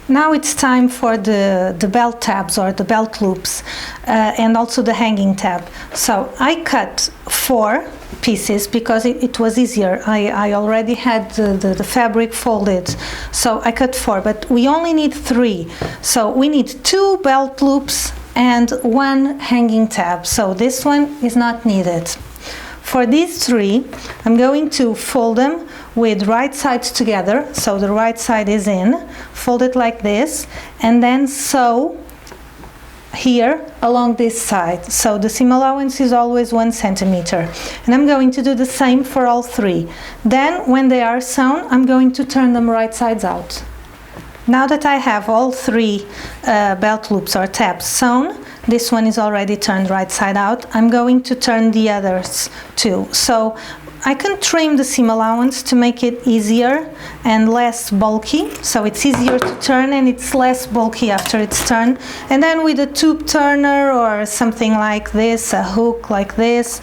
Now it's time for the belt tabs or the belt loops and also the hanging tab. So I cut 4 pieces because it was easier. I already had the fabric folded, so I cut 4, but we only need 3. So we need 2 belt loops and 1 hanging tab. So this one is not needed. For these 3, I'm going to fold them with right sides together, so the right side is in, fold it like this, and then sew here along this side. So the seam allowance is always 1 centimeter. And I'm going to do the same for all 3. Then when they are sewn, I'm going to turn them right sides out. Now that I have all 3 belt loops or tabs sewn, this one is already turned right side out, I'm going to turn the others too. So I can trim the seam allowance to make it easier and less bulky, so it's easier to turn and it's less bulky after it's turned. And then with a tube turner or something like this, a hook like this,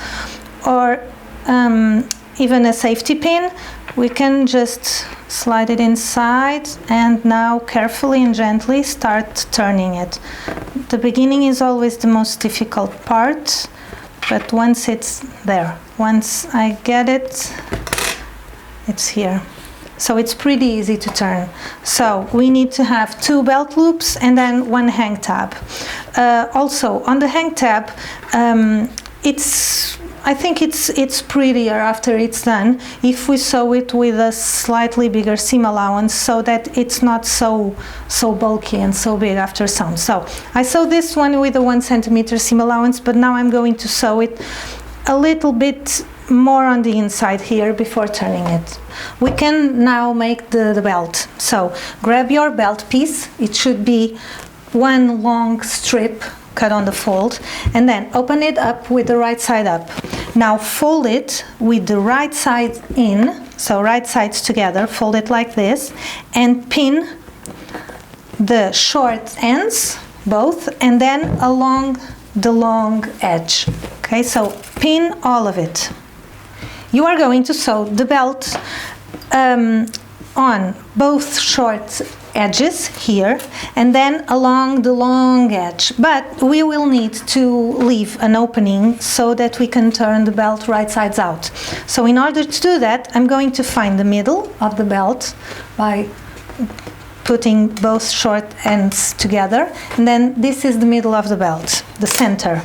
or even a safety pin, we can just slide it inside and now carefully and gently start turning it. The beginning is always the most difficult part, but once it's there, once I get it, it's here. So it's pretty easy to turn. So we need to have 2 belt loops and then 1 hang tab. Also on the hang tab, I think it's prettier after it's done if we sew it with a slightly bigger seam allowance so that it's not so bulky and so big after sewn. So I sew this one with a 1 centimeter seam allowance, but now I'm going to sew it a little bit more on the inside here before turning it. We can now make the belt. So grab your belt piece. It should be 1 long strip cut on the fold, and then open it up with the right side up. Now fold it with the right side in, so right sides together, fold it like this, and pin the short ends, both, and then along the long edge. Okay, so pin all of it. You are going to sew the belt on both short edges here and then along the long edge, but we will need to leave an opening so that we can turn the belt right sides out. So in order to do that, I'm going to find the middle of the belt by putting both short ends together, and then this is the middle of the belt, the center.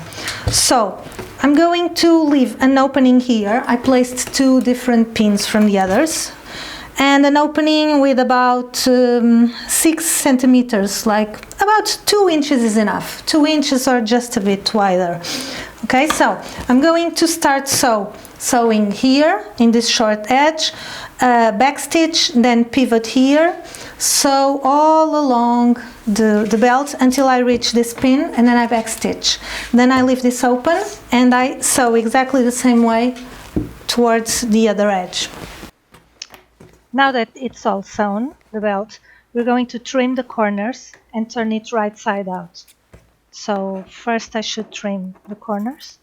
So I'm going to leave an opening here. I placed 2 different pins from the others, and an opening with about 6 centimeters, like about 2 inches is enough. 2 inches or just a bit wider. Okay, so I'm going to start sewing here in this short edge, back stitch, then pivot here, sew all along the belt until I reach this pin, and then I back stitch. Then I leave this open and I sew exactly the same way towards the other edge. Now that it's all sewn, the belt, we're going to trim the corners and turn it right side out. So first I should trim the corners.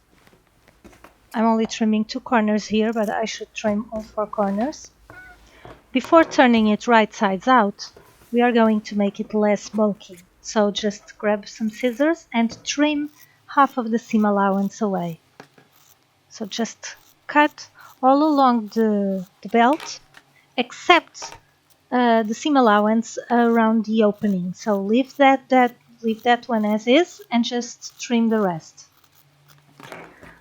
I'm only trimming 2 corners here, but I should trim all 4 corners. Before turning it right sides out, we are going to make it less bulky. So just grab some scissors and trim half of the seam allowance away. So just cut all along the belt, except the seam allowance around the opening. So leave that one as is and just trim the rest.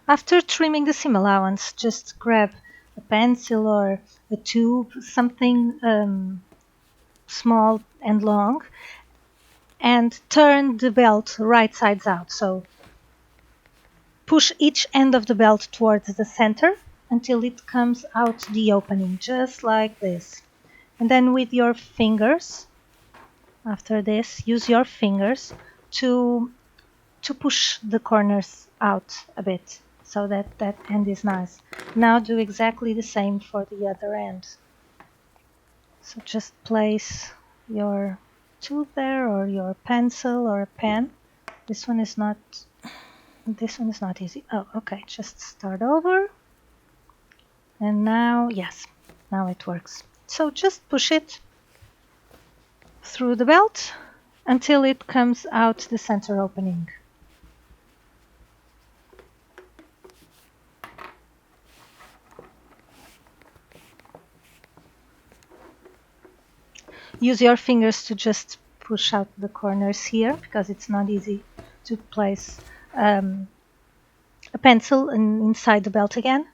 After trimming the seam allowance, just grab a pencil or a tube, something small and long, and turn the belt right sides out. So push each end of the belt towards the center until it comes out the opening, just like this. And then with your fingers, after this, use your fingers to push the corners out a bit so that end is nice. Now do exactly the same for the other end. So just place your tube there, or your pencil or a pen. This one is not easy. Oh, okay, just start over. And now, yes, now it works. So just push it through the belt until it comes out the center opening. Use your fingers to just push out the corners here, because it's not easy to place a pencil inside the belt again.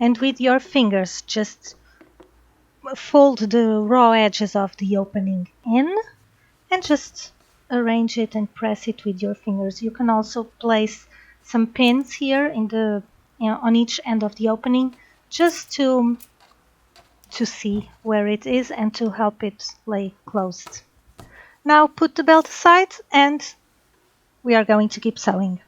And with your fingers, just fold the raw edges of the opening in and just arrange it and press it with your fingers. You can also place some pins here on each end of the opening, just to see where it is and to help it lay closed. Now put the belt aside and we are going to keep sewing.